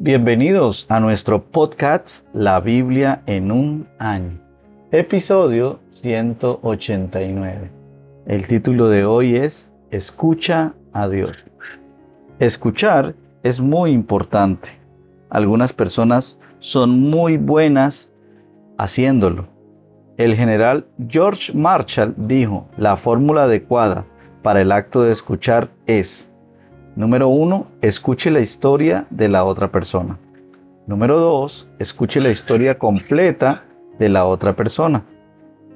Bienvenidos a nuestro podcast La Biblia en un año, episodio 189. El título de hoy es Escucha a Dios. Escuchar es muy importante. Algunas personas son muy buenas haciéndolo. El general George Marshall dijo, la fórmula adecuada para el acto de escuchar es: número 1, escuche la historia de la otra persona. Número 2, escuche la historia completa de la otra persona.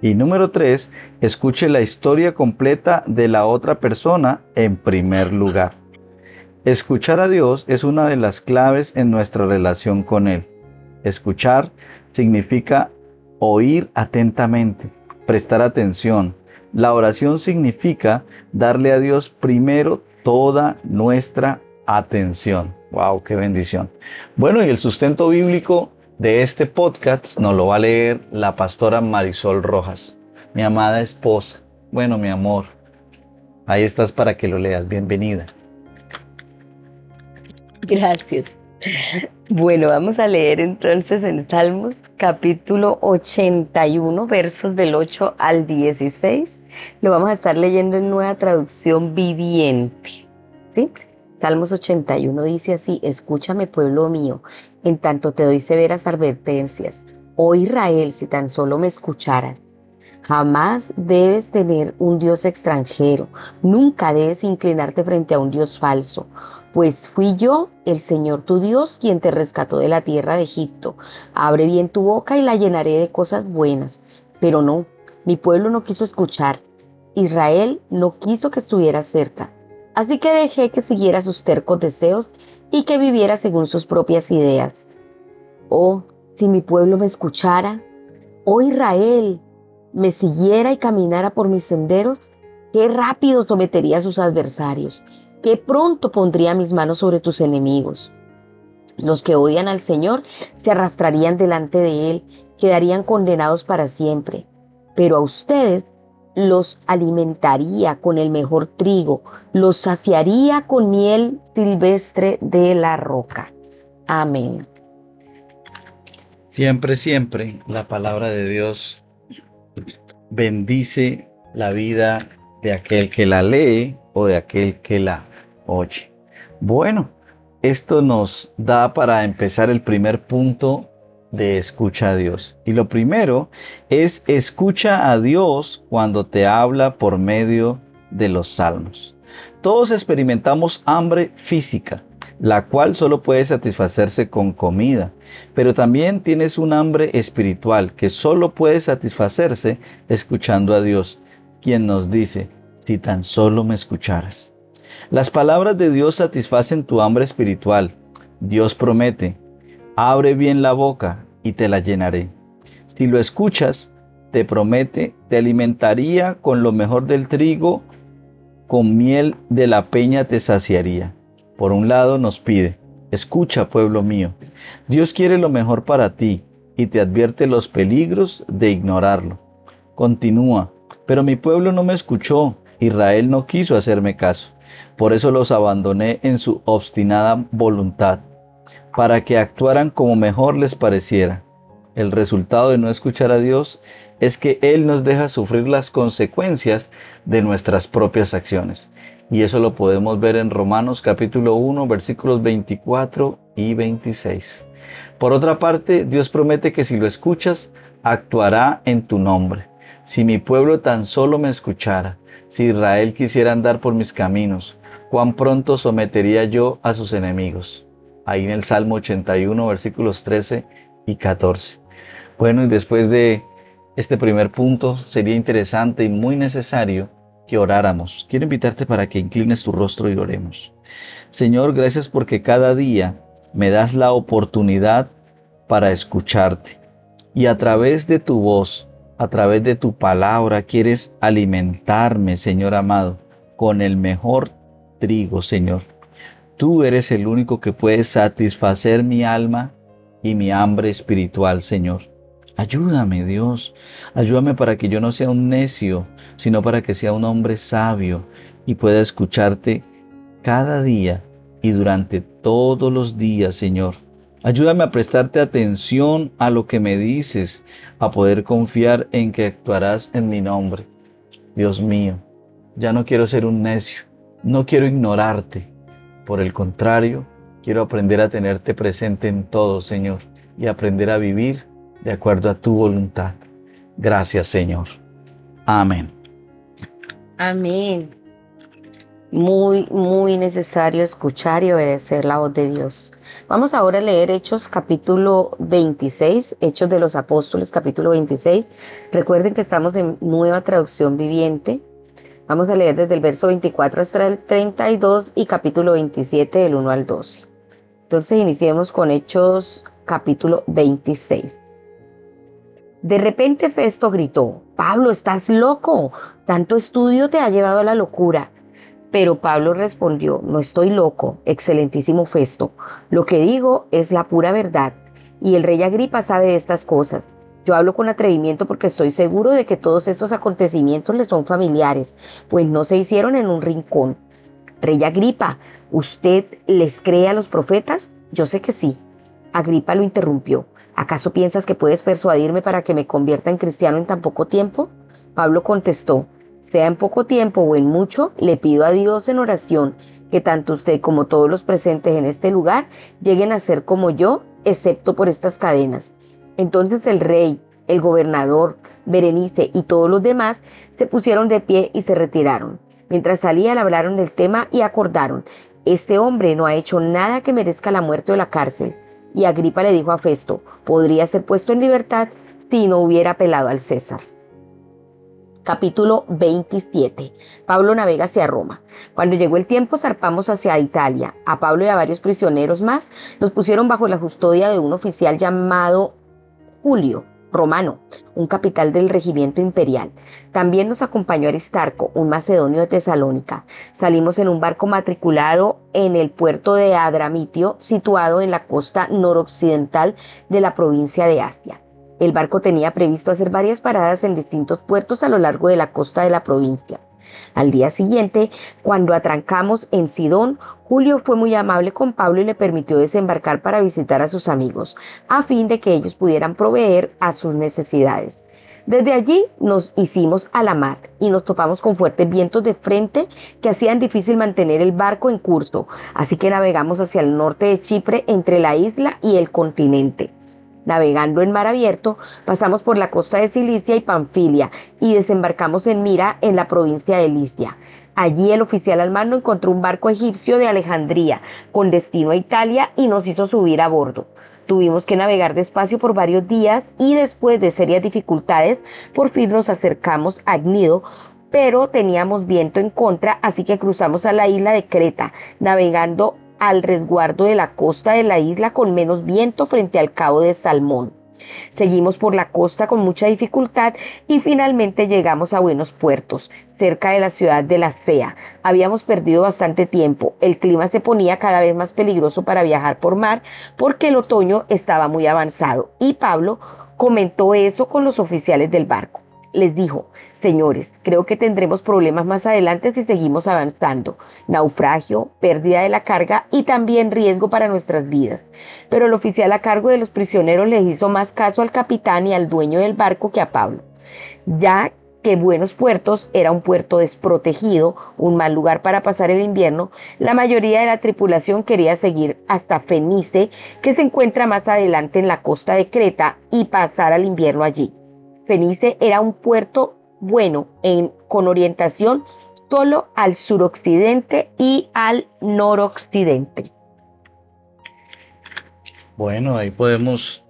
Y número 3, escuche la historia completa de la otra persona en primer lugar. Escuchar a Dios es una de las claves en nuestra relación con Él. Escuchar significa oír atentamente, prestar atención. La oración significa darle a Dios primero toda nuestra atención. ¡Wow! ¡Qué bendición! Bueno, y el sustento bíblico de este podcast nos lo va a leer la pastora Marisol Rojas, mi amada esposa. Bueno, mi amor, ahí estás para que lo leas. Bienvenida. Gracias. Bueno, vamos a leer entonces en Salmos capítulo 81, versos del 8 al 16. Lo vamos a estar leyendo en Nueva Traducción Viviente, ¿sí? Salmos 81 dice así: escúchame, pueblo mío, en tanto te doy severas advertencias. Oh Israel, si tan solo me escucharas. Jamás debes tener un Dios extranjero, nunca debes inclinarte frente a un Dios falso, pues fui yo, el Señor tu Dios, quien te rescató de la tierra de Egipto. Abre bien tu boca y la llenaré de cosas buenas. Pero no, mi pueblo no quiso escuchar, Israel no quiso que estuviera cerca. Así que dejé que siguiera sus tercos deseos y que viviera según sus propias ideas. Oh, si mi pueblo me escuchara, oh Israel, me siguiera y caminara por mis senderos, qué rápido sometería a sus adversarios, qué pronto pondría mis manos sobre tus enemigos. Los que odian al Señor se arrastrarían delante de Él, quedarían condenados para siempre. Pero a ustedes los alimentaría con el mejor trigo, los saciaría con miel silvestre de la roca. Amén. Siempre, la palabra de Dios bendice la vida de aquel que la lee o de aquel que la oye. Bueno, esto nos da para empezar el primer punto de escucha a Dios. Y lo primero es escucha a Dios cuando te habla por medio de los salmos. Todos experimentamos hambre física, la cual solo puede satisfacerse con comida, pero también tienes un hambre espiritual que solo puede satisfacerse escuchando a Dios, quien nos dice, si tan solo me escucharas. Las palabras de Dios satisfacen tu hambre espiritual. Dios promete, abre bien la boca y te la llenaré. Si lo escuchas, te promete, te alimentaría con lo mejor del trigo, con miel de la peña te saciaría. Por un lado nos pide, escucha, pueblo mío. Dios quiere lo mejor para ti y te advierte los peligros de ignorarlo. Continúa, pero mi pueblo no me escuchó, Israel no quiso hacerme caso. Por eso los abandoné en su obstinada voluntad, para que actuaran como mejor les pareciera. El resultado de no escuchar a Dios es que Él nos deja sufrir las consecuencias de nuestras propias acciones. Y eso lo podemos ver en Romanos capítulo 1, versículos 24 y 26. Por otra parte, Dios promete que si lo escuchas, actuará en tu nombre. Si mi pueblo tan solo me escuchara, si Israel quisiera andar por mis caminos, cuán pronto sometería yo a sus enemigos. Ahí en el Salmo 81, versículos 13 y 14. Bueno, y después de este primer punto, sería interesante y muy necesario que oráramos. Quiero invitarte para que inclines tu rostro y oremos. Señor, gracias porque cada día me das la oportunidad para escucharte. Y a través de tu voz, a través de tu palabra, quieres alimentarme, Señor amado, con el mejor trigo, Señor. Tú eres el único que puede satisfacer mi alma y mi hambre espiritual, Señor. Ayúdame, Dios. Ayúdame para que yo no sea un necio, sino para que sea un hombre sabio y pueda escucharte cada día y durante todos los días, Señor. Ayúdame a prestarte atención a lo que me dices, a poder confiar en que actuarás en mi nombre. Dios mío, ya no quiero ser un necio, no quiero ignorarte. Por el contrario, quiero aprender a tenerte presente en todo, Señor, y aprender a vivir de acuerdo a tu voluntad. Gracias, Señor. Amén. Amén. Muy, muy necesario escuchar y obedecer la voz de Dios. Vamos ahora a leer Hechos capítulo 26, Hechos de los Apóstoles capítulo 26. Recuerden que estamos en nueva traducción viviente. Vamos a leer desde el verso 24 hasta el 32 y capítulo 27 del 1 al 12. Entonces iniciemos con Hechos capítulo 26. De repente Festo gritó: Pablo, estás loco, tanto estudio te ha llevado a la locura. Pero Pablo respondió: no estoy loco, excelentísimo Festo. Lo que digo es la pura verdad, y el rey Agripa sabe de estas cosas. Yo hablo con atrevimiento porque estoy seguro de que todos estos acontecimientos le son familiares, pues no se hicieron en un rincón. Rey Agripa, ¿usted les cree a los profetas? Yo sé que sí. Agripa lo interrumpió. ¿Acaso piensas que puedes persuadirme para que me convierta en cristiano en tan poco tiempo? Pablo contestó: sea en poco tiempo o en mucho, le pido a Dios en oración que tanto usted como todos los presentes en este lugar lleguen a ser como yo, excepto por estas cadenas. Entonces el rey, el gobernador, Berenice y todos los demás se pusieron de pie y se retiraron. Mientras salían hablaron del tema y acordaron: este hombre no ha hecho nada que merezca la muerte o la cárcel. Y Agripa le dijo a Festo: podría ser puesto en libertad si no hubiera apelado al César. Capítulo 27. Pablo navega hacia Roma. Cuando llegó el tiempo, zarpamos hacia Italia. A Pablo y a varios prisioneros más los pusieron bajo la custodia de un oficial llamado Julio Romano, un capitán del regimiento imperial. También nos acompañó Aristarco, un macedonio de Tesalónica. Salimos en un barco matriculado en el puerto de Adramitio, situado en la costa noroccidental de la provincia de Asia. El barco tenía previsto hacer varias paradas en distintos puertos a lo largo de la costa de la provincia. Al día siguiente, cuando atrancamos en Sidón, Julio fue muy amable con Pablo y le permitió desembarcar para visitar a sus amigos, a fin de que ellos pudieran proveer a sus necesidades. Desde allí nos hicimos a la mar y nos topamos con fuertes vientos de frente que hacían difícil mantener el barco en curso, así que navegamos hacia el norte de Chipre, entre la isla y el continente. Navegando en mar abierto, pasamos por la costa de Cilicia y Panfilia y desembarcamos en Mira, en la provincia de Licia. Allí el oficial al mando encontró un barco egipcio de Alejandría con destino a Italia y nos hizo subir a bordo. Tuvimos que navegar despacio por varios días y después de serias dificultades, por fin nos acercamos a Gnido, pero teníamos viento en contra, así que cruzamos a la isla de Creta, navegando al resguardo de la costa de la isla con menos viento frente al cabo de Salmón. Seguimos por la costa con mucha dificultad y finalmente llegamos a buenos puertos, cerca de la ciudad de Lasea. Habíamos perdido bastante tiempo, el clima se ponía cada vez más peligroso para viajar por mar porque el otoño estaba muy avanzado y Pablo comentó eso con los oficiales del barco. Les dijo: señores, creo que tendremos problemas más adelante si seguimos avanzando. Naufragio, pérdida de la carga y también riesgo para nuestras vidas. Pero el oficial a cargo de los prisioneros les hizo más caso al capitán y al dueño del barco que a Pablo, ya que Buenos Puertos era un puerto desprotegido, un mal lugar para pasar el invierno. La mayoría de la tripulación quería seguir hasta Fenice, que se encuentra más adelante en la costa de Creta, y pasar el invierno allí. Fenice era un puerto bueno con orientación solo al suroccidente y al noroccidente. Bueno, ahí podemos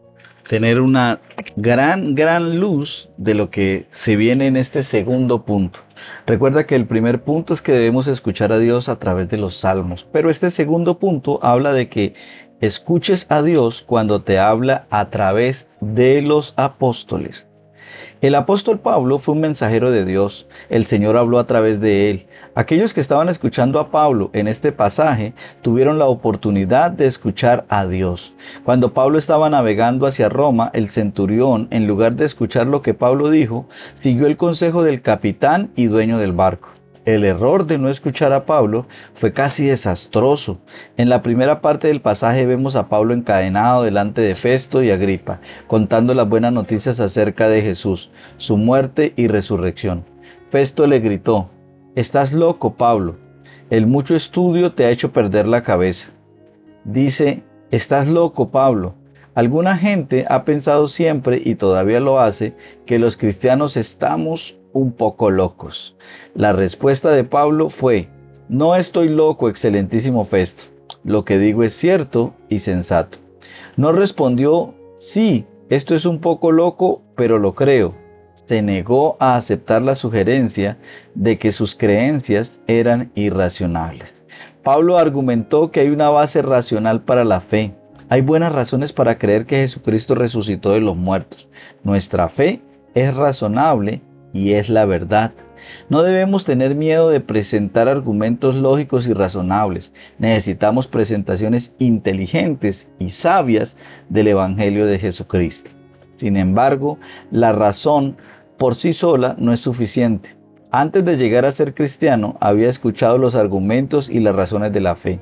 tener una gran luz de lo que se viene en este segundo punto. Recuerda que el primer punto es que debemos escuchar a Dios a través de los salmos, pero este segundo punto habla de que escuches a Dios cuando te habla a través de los apóstoles. El apóstol Pablo fue un mensajero de Dios. El Señor habló a través de él. Aquellos que estaban escuchando a Pablo en este pasaje tuvieron la oportunidad de escuchar a Dios. Cuando Pablo estaba navegando hacia Roma, el centurión, en lugar de escuchar lo que Pablo dijo, siguió el consejo del capitán y dueño del barco. El error de no escuchar a Pablo fue casi desastroso. En la primera parte del pasaje vemos a Pablo encadenado delante de Festo y Agripa, contando las buenas noticias acerca de Jesús, su muerte y resurrección. Festo le gritó: «Estás loco, Pablo. El mucho estudio te ha hecho perder la cabeza». Dice: «Estás loco, Pablo». Alguna gente ha pensado siempre, y todavía lo hace, que los cristianos estamos un poco locos. La respuesta de Pablo fue: «No estoy loco, excelentísimo Festo. Lo que digo es cierto y sensato». No respondió: «Sí, esto es un poco loco, pero lo creo». Se negó a aceptar la sugerencia de que sus creencias eran irracionales. Pablo argumentó que hay una base racional para la fe. Hay buenas razones para creer que Jesucristo resucitó de los muertos. Nuestra fe es razonable y es la verdad. No debemos tener miedo de presentar argumentos lógicos y razonables. Necesitamos presentaciones inteligentes y sabias del Evangelio de Jesucristo. Sin embargo, la razón por sí sola no es suficiente. Antes de llegar a ser cristiano, había escuchado los argumentos y las razones de la fe.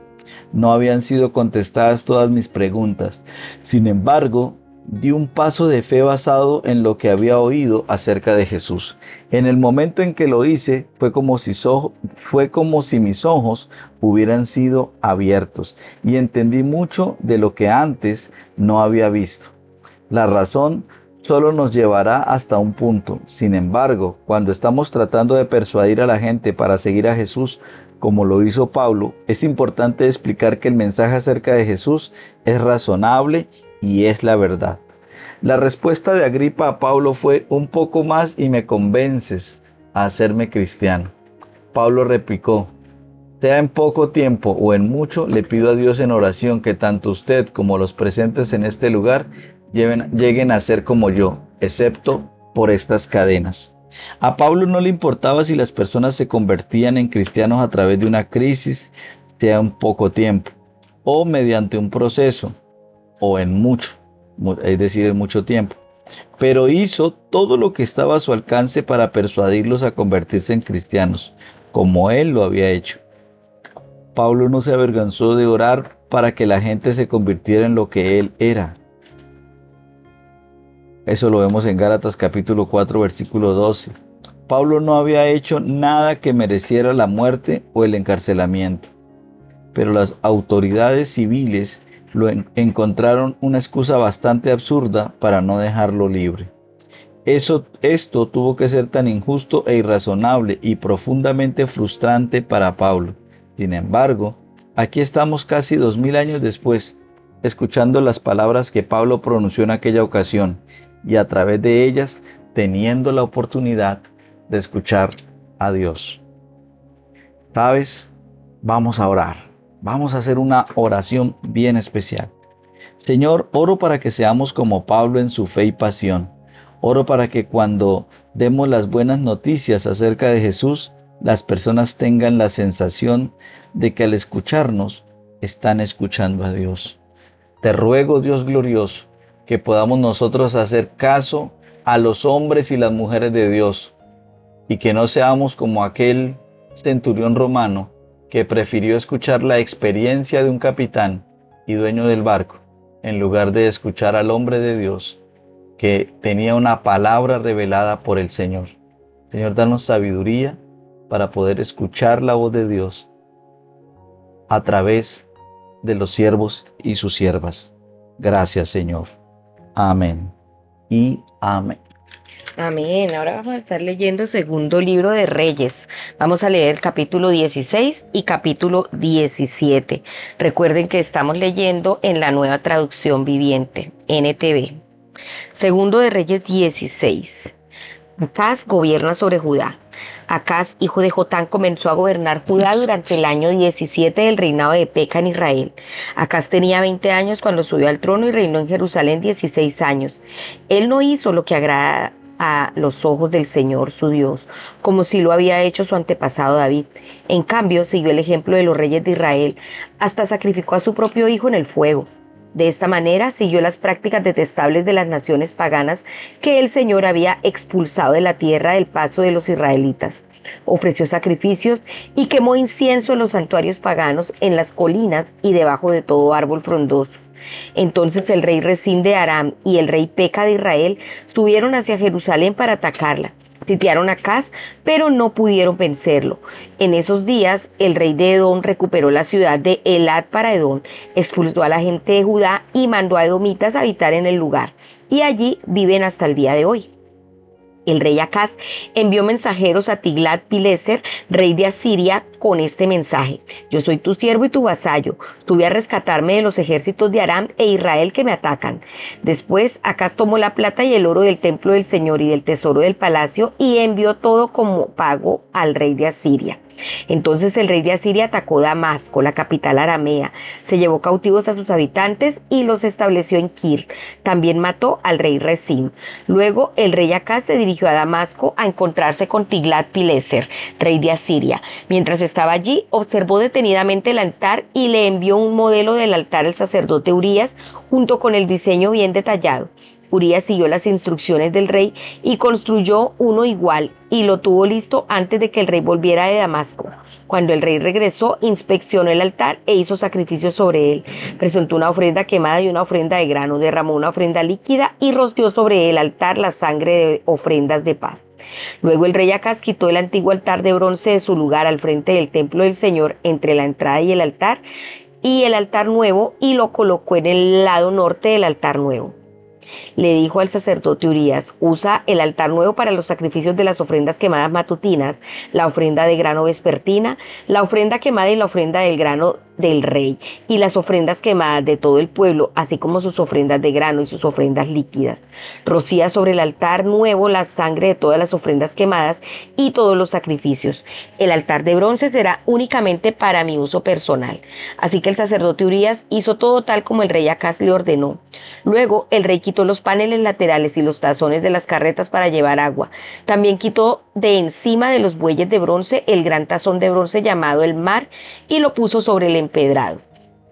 No habían sido contestadas todas mis preguntas. Sin embargo, di un paso de fe basado en lo que había oído acerca de Jesús. En el momento en que lo hice, fue como si mis ojos hubieran sido abiertos y entendí mucho de lo que antes no había visto. La razón solo nos llevará hasta un punto. Sin embargo, cuando estamos tratando de persuadir a la gente para seguir a Jesús, como lo hizo Pablo, es importante explicar que el mensaje acerca de Jesús es razonable y es la verdad. La respuesta de Agripa a Pablo fue: «Un poco más y me convences a hacerme cristiano». Pablo replicó: «Sea en poco tiempo o en mucho, le pido a Dios en oración que tanto usted como los presentes en este lugar lleguen a ser como yo, excepto por estas cadenas». A Pablo no le importaba si las personas se convertían en cristianos a través de una crisis, sea en poco tiempo, o mediante un proceso, o en mucho, es decir, en mucho tiempo. Pero hizo todo lo que estaba a su alcance para persuadirlos a convertirse en cristianos, como él lo había hecho. Pablo no se avergonzó de orar para que la gente se convirtiera en lo que él era. Eso lo vemos en Gálatas capítulo 4, versículo 12. Pablo no había hecho nada que mereciera la muerte o el encarcelamiento, pero las autoridades civiles encontraron una excusa bastante absurda para no dejarlo libre. Esto tuvo que ser tan injusto e irrazonable y profundamente frustrante para Pablo. Sin embargo, aquí estamos casi 2000 años después, escuchando las palabras que Pablo pronunció en aquella ocasión, y a través de ellas teniendo la oportunidad de escuchar a Dios. ¿Sabes? Vamos a orar. Vamos a hacer una oración bien especial. Señor, oro para que seamos como Pablo en su fe y pasión. Oro para que cuando demos las buenas noticias acerca de Jesús, las personas tengan la sensación de que al escucharnos, están escuchando a Dios. Te ruego, Dios glorioso, que podamos nosotros hacer caso a los hombres y las mujeres de Dios, y que no seamos como aquel centurión romano que prefirió escuchar la experiencia de un capitán y dueño del barco, en lugar de escuchar al hombre de Dios, que tenía una palabra revelada por el Señor. Señor, danos sabiduría para poder escuchar la voz de Dios a través de los siervos y sus siervas. Gracias, Señor. Amén y amén. Amén. Ahora vamos a estar leyendo segundo libro de Reyes. Vamos a leer capítulo 16 y capítulo 17. Recuerden que estamos leyendo en la Nueva Traducción Viviente, NTV. Segundo de Reyes 16. Acaz gobierna sobre Judá. Acaz, hijo de Jotán, comenzó a gobernar Judá durante el año 17 del reinado de Peca en Israel. Acaz tenía 20 años cuando subió al trono y reinó en Jerusalén 16 años. Él no hizo lo que agrada a los ojos del Señor su Dios, como si lo había hecho su antepasado David. En cambio, siguió el ejemplo de los reyes de Israel, hasta sacrificó a su propio hijo en el fuego. De esta manera siguió las prácticas detestables de las naciones paganas que el Señor había expulsado de la tierra del paso de los israelitas. Ofreció sacrificios y quemó incienso en los santuarios paganos, en las colinas y debajo de todo árbol frondoso. Entonces el rey Resín de Aram y el rey Peca de Israel subieron hacia Jerusalén para atacarla. Sitiaron a Acaz, pero no pudieron vencerlo. En esos días, el rey de Edom recuperó la ciudad de Elat para Edom, expulsó a la gente de Judá y mandó a edomitas a habitar en el lugar. Y allí viven hasta el día de hoy. El rey Acaz envió mensajeros a Tiglat-Pileser, rey de Asiria, con este mensaje: yo soy tu siervo y tu vasallo, sube a rescatarme de los ejércitos de Aram e Israel que me atacan. Después Acaz tomó la plata y el oro del templo del Señor y del tesoro del palacio y envió todo como pago al rey de Asiria. Entonces el rey de Asiria atacó Damasco, la capital aramea, se llevó cautivos a sus habitantes y los estableció en Kir. También mató al rey Resín. Luego el rey Acaz se dirigió a Damasco a encontrarse con Tiglat-Pileser, rey de Asiria. Mientras estaba allí, observó detenidamente el altar y le envió un modelo del altar al sacerdote Urías, junto con el diseño bien detallado. Urías siguió las instrucciones del rey y construyó uno igual y lo tuvo listo antes de que el rey volviera de Damasco. Cuando el rey regresó, inspeccionó el altar e hizo sacrificios sobre él. Presentó una ofrenda quemada y una ofrenda de grano, derramó una ofrenda líquida y roció sobre el altar la sangre de ofrendas de paz. Luego el rey Acaz quitó el antiguo altar de bronce de su lugar al frente del templo del Señor, entre la entrada y el altar nuevo, y lo colocó en el lado norte del altar nuevo. Le dijo al sacerdote Urías: usa el altar nuevo para los sacrificios de las ofrendas quemadas matutinas, la ofrenda de grano vespertina, la ofrenda quemada y la ofrenda del grano del rey, y las ofrendas quemadas de todo el pueblo, así como sus ofrendas de grano y sus ofrendas líquidas. Rocía sobre el altar nuevo la sangre de todas las ofrendas quemadas y todos los sacrificios. El altar de bronce será únicamente para mi uso personal. Así que el sacerdote Urías hizo todo tal como el rey Acaz le ordenó. Luego el rey quitó los paneles laterales y los tazones de las carretas para llevar agua. También quitó de encima de los bueyes de bronce el gran tazón de bronce llamado el mar y lo puso sobre el empedrado.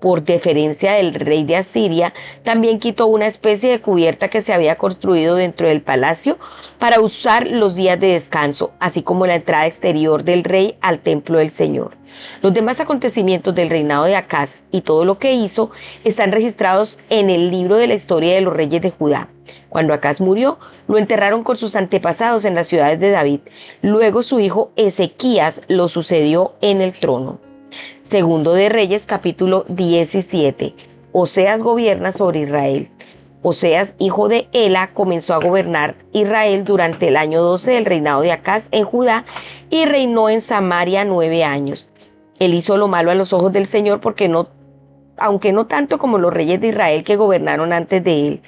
Por deferencia del rey de Asiria, también quitó una especie de cubierta que se había construido dentro del palacio para usar los días de descanso, así como la entrada exterior del rey al templo del Señor. Los demás acontecimientos del reinado de Acaz y todo lo que hizo están registrados en el libro de la historia de los reyes de Judá. Cuando Acaz murió, lo enterraron con sus antepasados en las ciudades de David. Luego su hijo Ezequías lo sucedió en el trono. Segundo de Reyes, capítulo 17. Oseas gobierna sobre Israel. Oseas, hijo de Ela, comenzó a gobernar Israel durante el año 12 del reinado de Acaz en Judá y reinó en Samaria 9 años. Él hizo lo malo a los ojos del Señor, aunque no tanto como los reyes de Israel que gobernaron antes de él.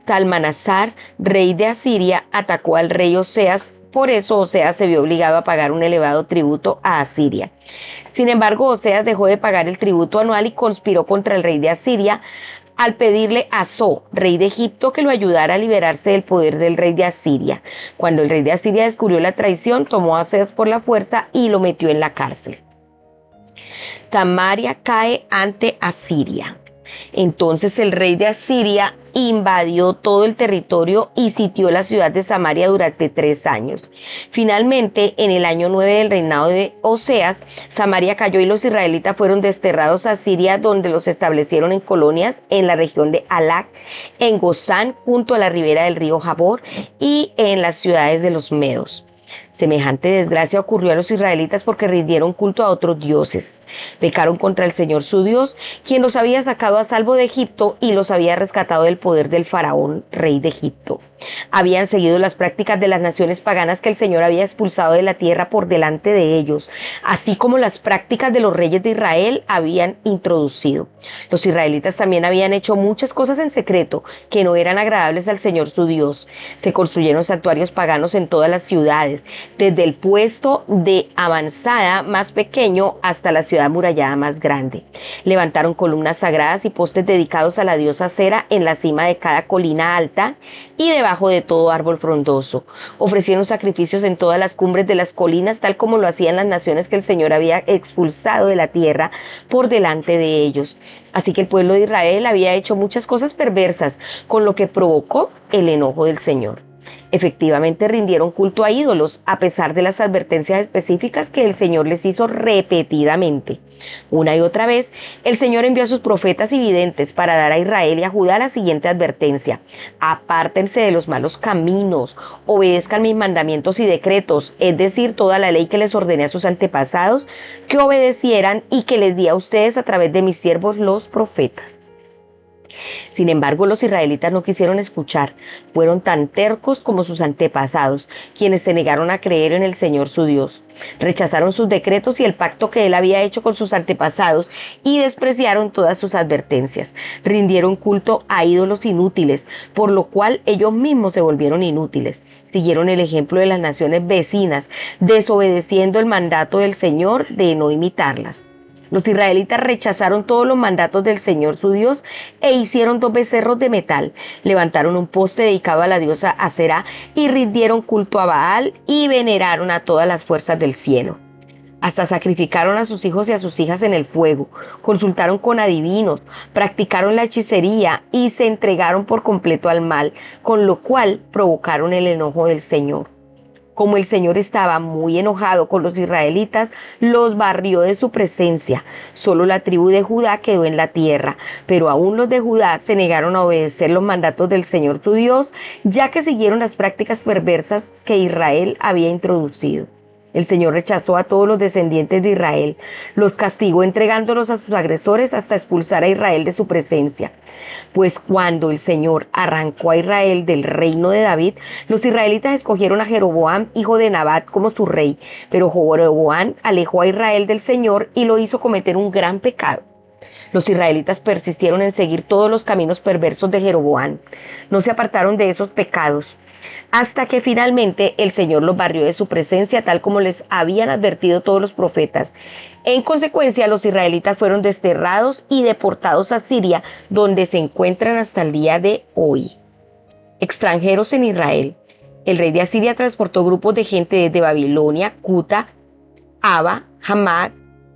Salmanasar, rey de Asiria, atacó al rey Oseas. Por eso Oseas se vio obligado a pagar un elevado tributo a Asiria. Sin embargo, Oseas dejó de pagar el tributo anual y conspiró contra el rey de Asiria al pedirle a So, rey de Egipto, que lo ayudara a liberarse del poder del rey de Asiria. Cuando el rey de Asiria descubrió la traición, tomó a Oseas por la fuerza y lo metió en la cárcel. Samaria cae ante Asiria. Entonces el rey de Asiria invadió todo el territorio y sitió la ciudad de Samaria durante 3 años. Finalmente, en el año 9 del reinado de Oseas, Samaria cayó y los israelitas fueron desterrados a Siria, donde los establecieron en colonias en la región de Halak, en Gozán, junto a la ribera del río Jabor, y en las ciudades de los medos. Semejante desgracia ocurrió a los israelitas porque rindieron culto a otros dioses. Pecaron contra el Señor su Dios, quien los había sacado a salvo de Egipto y los había rescatado del poder del faraón, rey de Egipto. Habían seguido las prácticas de las naciones paganas que el Señor había expulsado de la tierra por delante de ellos, así como las prácticas de los reyes de Israel habían introducido. Los israelitas también habían hecho muchas cosas en secreto que no eran agradables al Señor su Dios. Se construyeron santuarios paganos en todas las ciudades, desde el puesto de avanzada más pequeño hasta la ciudad amurallada más grande. Levantaron columnas sagradas y postes dedicados a la diosa Sera en la cima de cada colina alta y debajo de todo árbol frondoso. Ofrecieron sacrificios en todas las cumbres de las colinas, tal como lo hacían las naciones que el Señor había expulsado de la tierra por delante de ellos. Así que el pueblo de Israel había hecho muchas cosas perversas, con lo que provocó el enojo del Señor. Efectivamente rindieron culto a ídolos, a pesar de las advertencias específicas que el Señor les hizo repetidamente. Una y otra vez, el Señor envió a sus profetas y videntes para dar a Israel y a Judá la siguiente advertencia: apártense de los malos caminos, obedezcan mis mandamientos y decretos, es decir, toda la ley que les ordené a sus antepasados que obedecieran y que les di a ustedes a través de mis siervos los profetas. Sin embargo, los israelitas no quisieron escuchar, fueron tan tercos como sus antepasados, quienes se negaron a creer en el Señor su Dios. Rechazaron sus decretos y el pacto que él había hecho con sus antepasados y despreciaron todas sus advertencias. Rindieron culto a ídolos inútiles, por lo cual ellos mismos se volvieron inútiles. Siguieron el ejemplo de las naciones vecinas, desobedeciendo el mandato del Señor de no imitarlas. Los israelitas rechazaron todos los mandatos del Señor su Dios e hicieron 2 becerros de metal. Levantaron un poste dedicado a la diosa Aserá y rindieron culto a Baal y veneraron a todas las fuerzas del cielo. Hasta sacrificaron a sus hijos y a sus hijas en el fuego, consultaron con adivinos, practicaron la hechicería y se entregaron por completo al mal, con lo cual provocaron el enojo del Señor. Como el Señor estaba muy enojado con los israelitas, los barrió de su presencia. Solo la tribu de Judá quedó en la tierra, pero aún los de Judá se negaron a obedecer los mandatos del Señor su Dios, ya que siguieron las prácticas perversas que Israel había introducido. El Señor rechazó a todos los descendientes de Israel, los castigó entregándolos a sus agresores hasta expulsar a Israel de su presencia. Pues cuando el Señor arrancó a Israel del reino de David, los israelitas escogieron a Jeroboam, hijo de Nabat, como su rey, pero Jeroboam alejó a Israel del Señor y lo hizo cometer un gran pecado. Los israelitas persistieron en seguir todos los caminos perversos de Jeroboam. No se apartaron de esos pecados, hasta que finalmente el Señor los barrió de su presencia, tal como les habían advertido todos los profetas. En consecuencia, los israelitas fueron desterrados y deportados a Siria, donde se encuentran hasta el día de hoy. Extranjeros en Israel. El rey de Asiria transportó grupos de gente desde Babilonia, Cuta, Aba, Hamad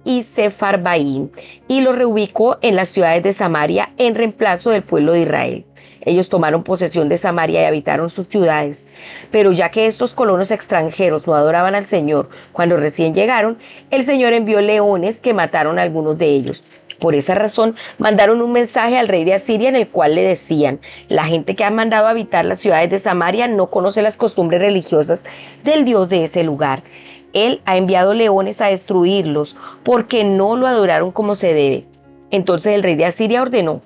y Sefarbaim, y los reubicó en las ciudades de Samaria en reemplazo del pueblo de Israel. Ellos tomaron posesión de Samaria y habitaron sus ciudades. Pero ya que estos colonos extranjeros no adoraban al Señor cuando recién llegaron, el Señor envió leones que mataron a algunos de ellos. Por esa razón, mandaron un mensaje al rey de Asiria en el cual le decían: la gente que ha mandado a habitar las ciudades de Samaria no conoce las costumbres religiosas del Dios de ese lugar. Él ha enviado leones a destruirlos porque no lo adoraron como se debe. Entonces el rey de Asiria ordenó: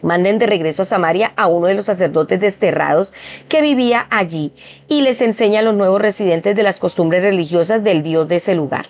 manden de regreso a Samaria a uno de los sacerdotes desterrados que vivía allí y les enseña a los nuevos residentes de las costumbres religiosas del Dios de ese lugar.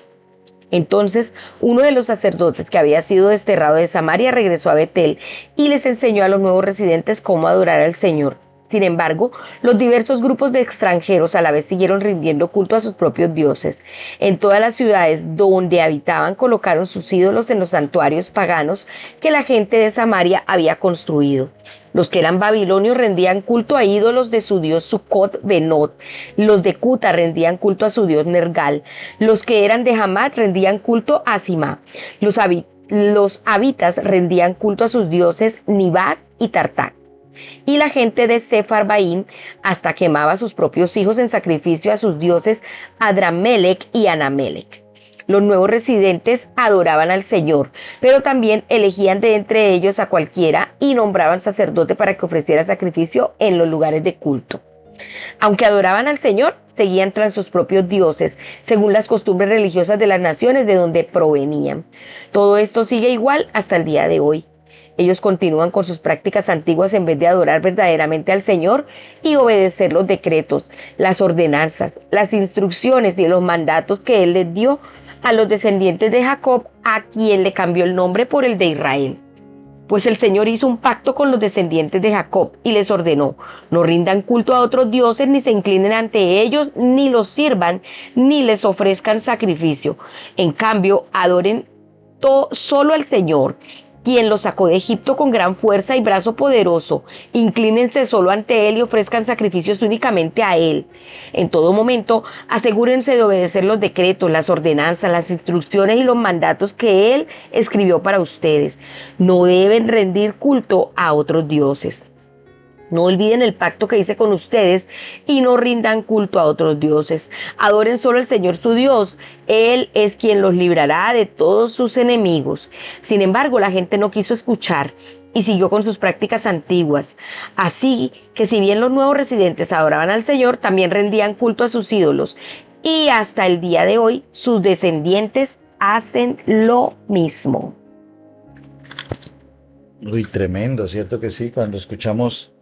Entonces, uno de los sacerdotes que había sido desterrado de Samaria regresó a Betel y les enseñó a los nuevos residentes cómo adorar al Señor. Sin embargo, los diversos grupos de extranjeros a la vez siguieron rindiendo culto a sus propios dioses. En todas las ciudades donde habitaban colocaron sus ídolos en los santuarios paganos que la gente de Samaria había construido. Los que eran babilonios rendían culto a ídolos de su dios Sucot Benot. Los de Cuta rendían culto a su dios Nergal. Los que eran de Hamad rendían culto a Simá. Los habitas rendían culto a sus dioses Nibat y Tartak. Y la gente de Sefarbaim hasta quemaba a sus propios hijos en sacrificio a sus dioses Adramelech y Anamelech. Los nuevos residentes adoraban al Señor, pero también elegían de entre ellos a cualquiera y nombraban sacerdote para que ofreciera sacrificio en los lugares de culto. Aunque adoraban al Señor, seguían tras sus propios dioses, según las costumbres religiosas de las naciones de donde provenían. Todo esto sigue igual hasta el día de hoy. Ellos continúan con sus prácticas antiguas en vez de adorar verdaderamente al Señor y obedecer los decretos, las ordenanzas, las instrucciones y los mandatos que Él les dio a los descendientes de Jacob, a quien le cambió el nombre por el de Israel. Pues el Señor hizo un pacto con los descendientes de Jacob y les ordenó: no rindan culto a otros dioses, ni se inclinen ante ellos, ni los sirvan, ni les ofrezcan sacrificio. En cambio, adoren solo al Señor, quien los sacó de Egipto con gran fuerza y brazo poderoso. Inclínense solo ante Él y ofrezcan sacrificios únicamente a Él. En todo momento, asegúrense de obedecer los decretos, las ordenanzas, las instrucciones y los mandatos que Él escribió para ustedes. No deben rendir culto a otros dioses. No olviden el pacto que hice con ustedes y no rindan culto a otros dioses. Adoren solo al Señor su Dios. Él es quien los librará de todos sus enemigos. Sin embargo, la gente no quiso escuchar y siguió con sus prácticas antiguas. Así que si bien los nuevos residentes adoraban al Señor, también rendían culto a sus ídolos. Y hasta el día de hoy, sus descendientes hacen lo mismo. Uy, tremendo, ¿cierto que sí? Cuando escuchamos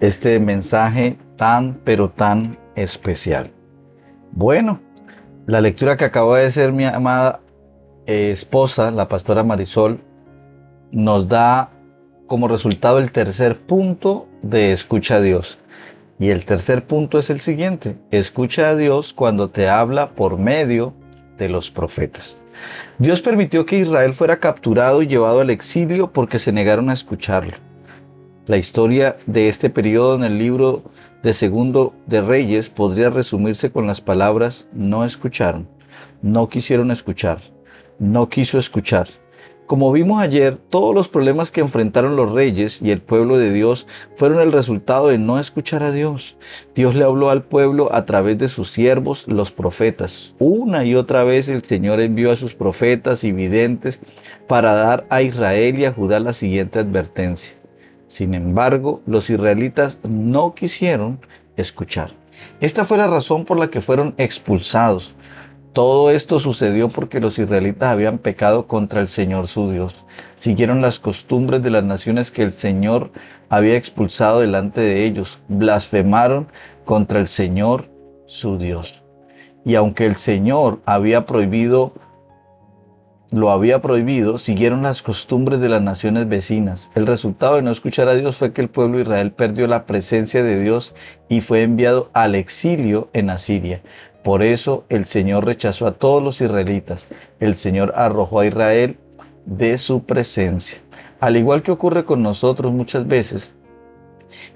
este mensaje tan, pero tan especial. Bueno, la lectura que acabo de hacer mi amada esposa, la pastora Marisol, nos da como resultado el tercer punto de escucha a Dios. Y el tercer punto es el siguiente: escucha a Dios cuando te habla por medio de los profetas. Dios permitió que Israel fuera capturado y llevado al exilio porque se negaron a escucharlo. La historia de este periodo en el libro de Segundo de Reyes podría resumirse con las palabras: no escucharon, no quisieron escuchar, no quiso escuchar. Como vimos ayer, todos los problemas que enfrentaron los reyes y el pueblo de Dios fueron el resultado de no escuchar a Dios. Dios le habló al pueblo a través de sus siervos, los profetas. Una y otra vez el Señor envió a sus profetas y videntes para dar a Israel y a Judá la siguiente advertencia. Sin embargo, los israelitas no quisieron escuchar. Esta fue la razón por la que fueron expulsados. Todo esto sucedió porque los israelitas habían pecado contra el Señor su Dios. Siguieron las costumbres de las naciones que el Señor había expulsado delante de ellos. Blasfemaron contra el Señor su Dios. Y aunque el Señor lo había prohibido, siguieron las costumbres de las naciones vecinas. El resultado de no escuchar a Dios fue que el pueblo de Israel perdió la presencia de Dios y fue enviado al exilio en Asiria. Por eso el Señor rechazó a todos los israelitas. El Señor arrojó a Israel de su presencia. Al igual que ocurre con nosotros muchas veces,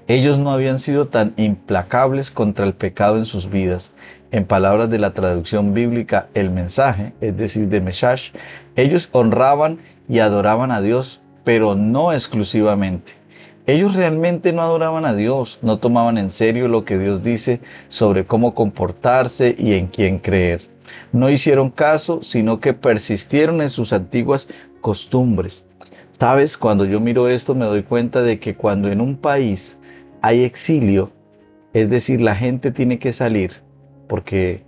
ellos no habían sido tan implacables contra el pecado en sus vidas. En palabras de la traducción bíblica, el mensaje, es decir, de Meshash, ellos honraban y adoraban a Dios, pero no exclusivamente. Ellos realmente no adoraban a Dios, no tomaban en serio lo que Dios dice sobre cómo comportarse y en quién creer. No hicieron caso, sino que persistieron en sus antiguas costumbres. ¿Sabes? Cuando yo miro esto me doy cuenta de que cuando en un país hay exilio, es decir, la gente tiene que salir porque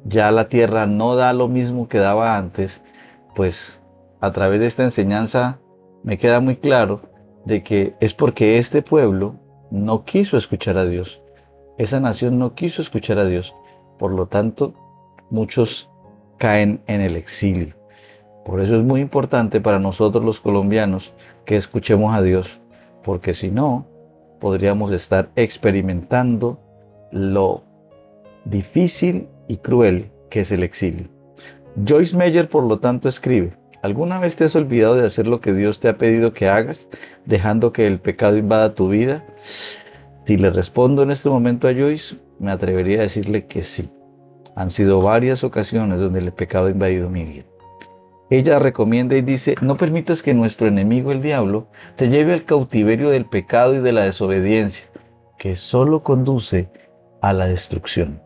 ya la tierra no da lo mismo que daba antes, pues a través de esta enseñanza me queda muy claro de que es porque este pueblo no quiso escuchar a Dios. Esa nación no quiso escuchar a Dios. Por lo tanto, muchos caen en el exilio. Por eso es muy importante para nosotros los colombianos que escuchemos a Dios, porque si no, podríamos estar experimentando lo difícil y cruel que es el exilio. Joyce Meyer, por lo tanto, escribe: ¿alguna vez te has olvidado de hacer lo que Dios te ha pedido que hagas, dejando que el pecado invada tu vida? Si le respondo en este momento a Joyce, me atrevería a decirle que sí. Han sido varias ocasiones donde el pecado ha invadido mi vida. Ella recomienda y dice: no permitas que nuestro enemigo, el diablo, te lleve al cautiverio del pecado y de la desobediencia, que solo conduce a la destrucción.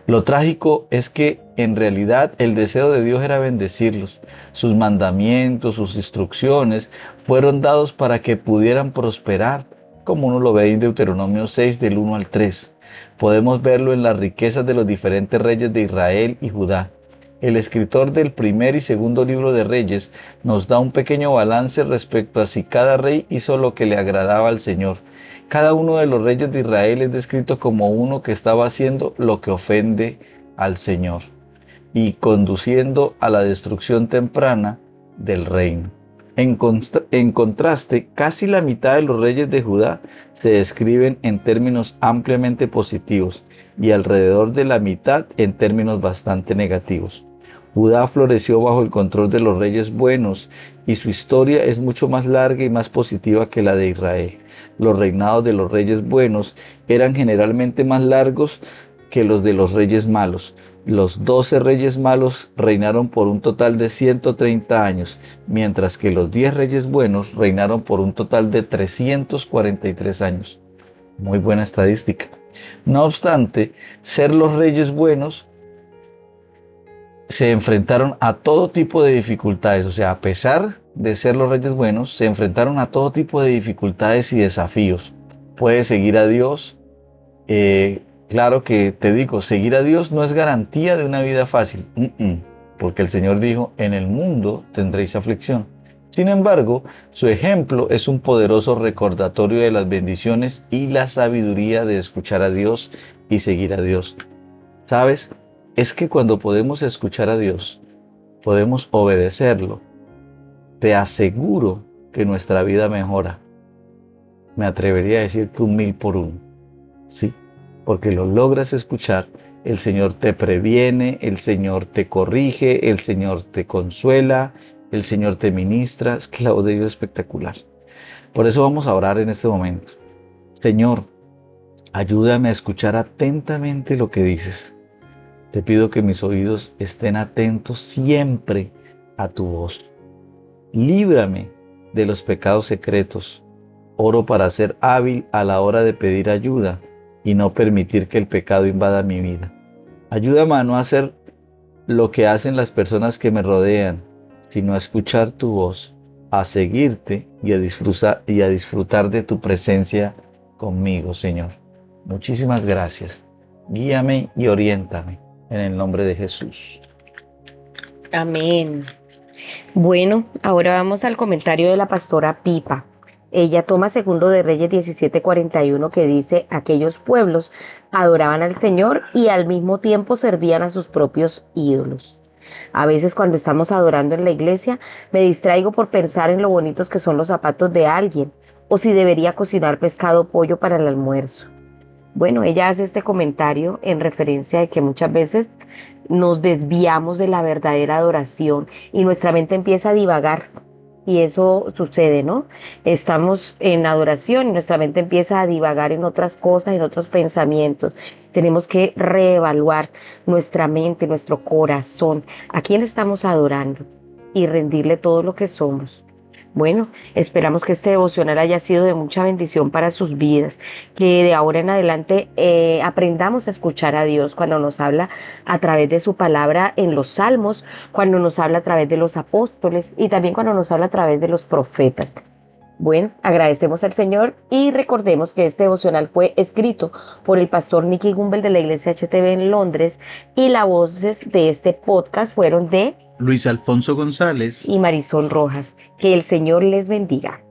Lo trágico es que en realidad el deseo de Dios era bendecirlos. Sus mandamientos, sus instrucciones fueron dados para que pudieran prosperar, como uno lo ve en Deuteronomio 6 del 1 al 3. Podemos verlo en las riquezas de los diferentes reyes de Israel y Judá. El escritor del primer y segundo libro de Reyes nos da un pequeño balance respecto a si cada rey hizo lo que le agradaba al Señor. Cada uno de los reyes de Israel es descrito como uno que estaba haciendo lo que ofende al Señor y conduciendo a la destrucción temprana del reino. En contraste, casi la mitad de los reyes de Judá se describen en términos ampliamente positivos y alrededor de la mitad en términos bastante negativos. Judá floreció bajo el control de los reyes buenos y su historia es mucho más larga y más positiva que la de Israel. Los reinados de los reyes buenos eran generalmente más largos que los de los reyes malos. Los 12 reyes malos reinaron por un total de 130 años, mientras que los 10 reyes buenos reinaron por un total de 343 años. Muy buena estadística. No obstante, ser los reyes buenos se enfrentaron a todo tipo de dificultades, o sea, a pesar de ser los reyes buenos, se enfrentaron a todo tipo de dificultades y desafíos. Puedes seguir a Dios. Claro que te digo, seguir a Dios no es garantía de una vida fácil, porque el Señor dijo, en el mundo tendréis aflicción. Sin embargo, su ejemplo es un poderoso recordatorio de las bendiciones y la sabiduría de escuchar a Dios y seguir a Dios. ¿Sabes? Es que cuando podemos escuchar a Dios, podemos obedecerlo, te aseguro que nuestra vida mejora. Me atrevería a decir que 1000 por 1. Sí, porque lo logras escuchar, el Señor te previene, el Señor te corrige, el Señor te consuela, el Señor te ministra. Es que la voz de Dios es espectacular. Por eso vamos a orar en este momento. Señor, ayúdame a escuchar atentamente lo que dices. Te pido que mis oídos estén atentos siempre a tu voz. Líbrame de los pecados secretos. Oro para ser hábil a la hora de pedir ayuda y no permitir que el pecado invada mi vida. Ayúdame a no hacer lo que hacen las personas que me rodean, sino a escuchar tu voz, a seguirte y a disfrutar de tu presencia conmigo, Señor. Muchísimas gracias. Guíame y oriéntame en el nombre de Jesús. Amén. Bueno, ahora vamos al comentario de la pastora Pipa. Ella toma segundo de Reyes 17:41 que dice, aquellos pueblos adoraban al Señor y al mismo tiempo servían a sus propios ídolos. A veces cuando estamos adorando en la iglesia me distraigo por pensar en lo bonitos que son los zapatos de alguien o si debería cocinar pescado o pollo para el almuerzo. Bueno, ella hace este comentario en referencia de que muchas veces nos desviamos de la verdadera adoración y nuestra mente empieza a divagar. Y eso sucede, ¿no? Estamos en adoración y nuestra mente empieza a divagar en otras cosas, en otros pensamientos. Tenemos que reevaluar nuestra mente, nuestro corazón, a quién estamos adorando y rendirle todo lo que somos. Bueno, esperamos que este devocional haya sido de mucha bendición para sus vidas, que de ahora en adelante aprendamos a escuchar a Dios cuando nos habla a través de su palabra en los salmos, cuando nos habla a través de los apóstoles y también cuando nos habla a través de los profetas. Bueno, agradecemos al Señor y recordemos que este devocional fue escrito por el pastor Nicky Gumbel de la iglesia HTV en Londres y las voces de este podcast fueron de Luis Alfonso González y Marisol Rojas. Que el Señor les bendiga.